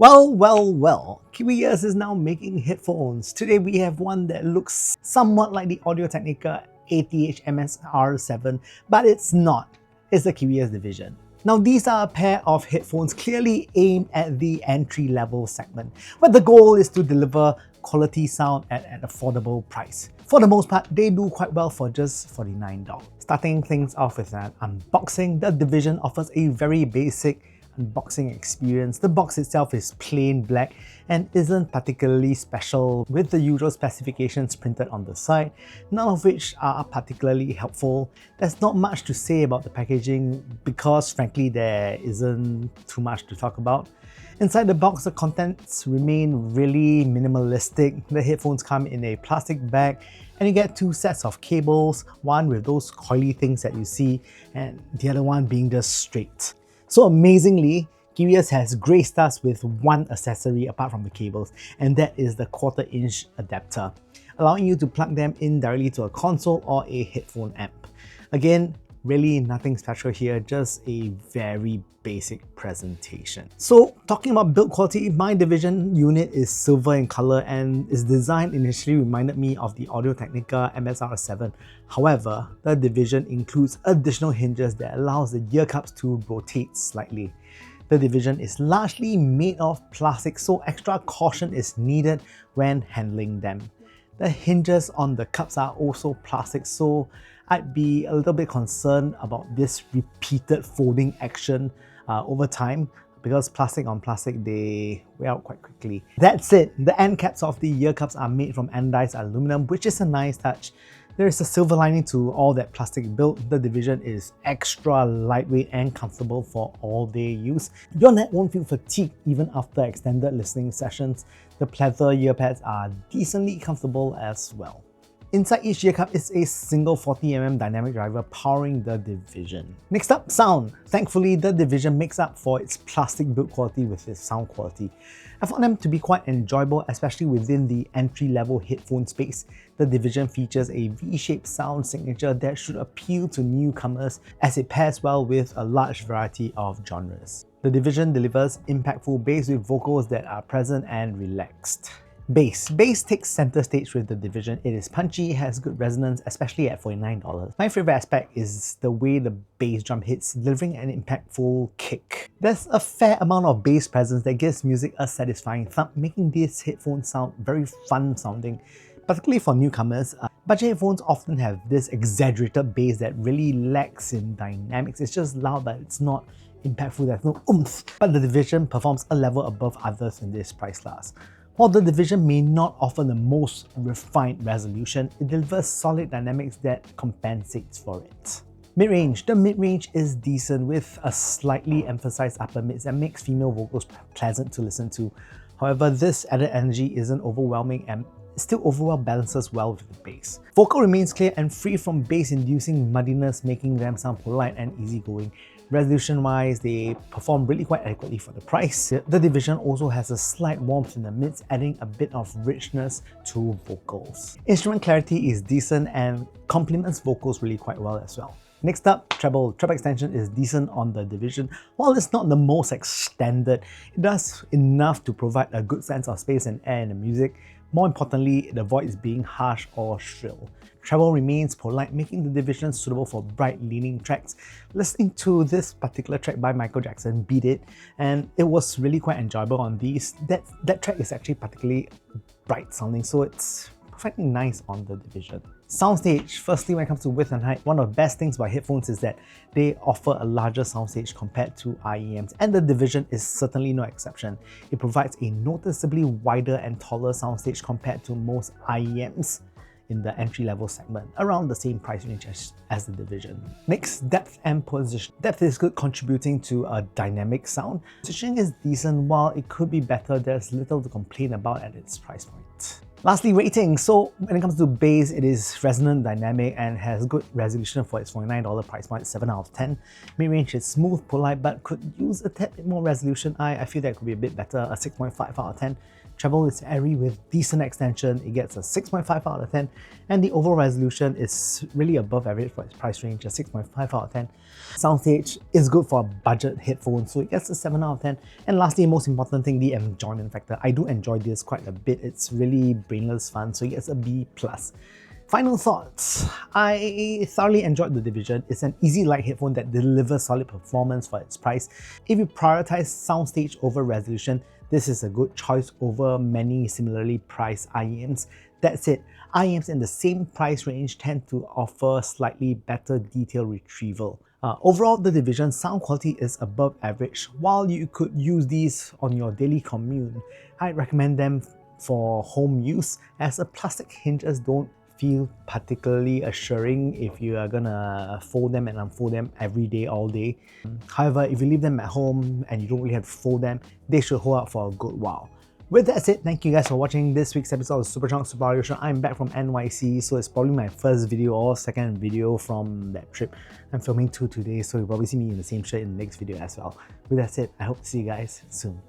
Well, Kiwiears is now making headphones. Today we have one that looks somewhat like the Audio-Technica ATH MSR7, but it's not. It's the Kiwiears division. Now these are a pair of headphones clearly aimed at the entry-level segment, but the goal is to deliver quality sound at an affordable price. For the most part, they do quite well for just $49. Starting things off with an unboxing, the division offers a very basic unboxing experience. The box itself is plain black and isn't particularly special, with the usual specifications printed on the side, none of which are particularly helpful. There's not much to say about the packaging because frankly there isn't too much to talk about. Inside the box, the contents remain really minimalistic. The headphones come in a plastic bag and you get two sets of cables, one with those coily things that you see and the other one being just straight. So amazingly, Kiwiears has graced us with one accessory apart from the cables, and that is the 1/4-inch adapter, allowing you to plug them in directly to a console or a headphone amp. Again, really nothing special here, just a very basic presentation. So talking about build quality, my division unit is silver in color and its design initially reminded me of the Audio-Technica MSR7. However, the division includes additional hinges that allows the ear cups to rotate slightly. The division is largely made of plastic, so extra caution is needed when handling them. The hinges on the cups are also plastic, so I'd be a little bit concerned about this repeated folding action over time, because plastic on plastic, they wear out quite quickly. That's it. The end caps of the ear cups are made from anodized aluminum, which is a nice touch. There is a silver lining to all that plastic build. The division is extra lightweight and comfortable for all-day use. Your neck won't feel fatigued even after extended listening sessions. The pleather ear pads are decently comfortable as well. Inside each ear cup is a single 40mm dynamic driver powering the division. Next up, sound. Thankfully, the division makes up for its plastic build quality with its sound quality. I found them to be quite enjoyable, especially within the entry-level headphone space. The division features a V-shaped sound signature that should appeal to newcomers as it pairs well with a large variety of genres. The division delivers impactful bass with vocals that are present and relaxed. Bass. Bass takes center stage with the division. It is punchy, has good resonance, especially at $49. My favorite aspect is the way the bass drum hits, delivering an impactful kick. There's a fair amount of bass presence that gives music a satisfying thump, making these headphones sound very fun sounding, particularly for newcomers. Budget headphones often have this exaggerated bass that really lacks in dynamics. It's just loud, but it's not impactful, there's no oomph. But the division performs a level above others in this price class. While the division may not offer the most refined resolution, it delivers solid dynamics that compensates for it. Mid-range. The mid-range is decent with a slightly emphasized upper mids that makes female vocals pleasant to listen to. However, this added energy isn't overwhelming and still overall balances well with the bass. Vocal remains clear and free from bass-inducing muddiness, making them sound polite and easygoing. Resolution-wise, they perform really quite adequately for the price. The division also has a slight warmth in the mids, adding a bit of richness to vocals. Instrument clarity is decent and complements vocals really quite well as well. Next up, treble. Treble extension is decent on the division. While it's not the most extended, it does enough to provide a good sense of space and air in the music. More importantly, it avoids being harsh or shrill. Treble remains polite, making the division suitable for bright-leaning tracks. Listening to this particular track by Michael Jackson, Beat It, and it was really quite enjoyable on these. That track is actually particularly bright sounding, so it's perfectly nice on the division. Soundstage. Firstly, when it comes to width and height, one of the best things about headphones is that they offer a larger soundstage compared to IEMs, and the division is certainly no exception. It provides a noticeably wider and taller soundstage compared to most IEMs in the entry-level segment, around the same price range as the division. Next, depth and position. Depth is good, contributing to a dynamic sound. Positioning is decent. While it could be better, there's little to complain about at its price point. Lastly, rating. So when it comes to bass, it is resonant, dynamic, and has good resolution for its $49 price point, 7 out of 10. Mid-range is smooth, polite, but could use a tad bit more resolution. I feel that could be a bit better, a 6.5 out of 10. Treble is airy with decent extension, it gets a 6.5 out of 10, and the overall resolution is really above average for its price range, a 6.5 out of 10. Soundstage is good for a budget headphone, so it gets a 7 out of 10. And lastly, most important thing, the enjoyment factor. I do enjoy this quite a bit, it's really brainless fun, so it gets a B+. Final thoughts. I thoroughly enjoyed the Division. It's an easy light headphone that delivers solid performance for its price. If you prioritize soundstage over resolution, this is a good choice over many similarly priced IEMs. That said, IEMs in the same price range tend to offer slightly better detail retrieval. Overall, the Division sound quality is above average. While you could use these on your daily commute, I'd recommend them for home use, as the plastic hinges don't feel particularly assuring if you are gonna fold them and unfold them every day, all day. However, if you leave them at home and you don't really have to fold them, they should hold up for a good while. With that said, thank you guys for watching this week's episode of Super Chunk Super Audio Show. I'm back from NYC, so it's probably my first video or second video from that trip. I'm filming 2 today, so you'll probably see me in the same shirt in the next video as well. With that said, I hope to see you guys soon.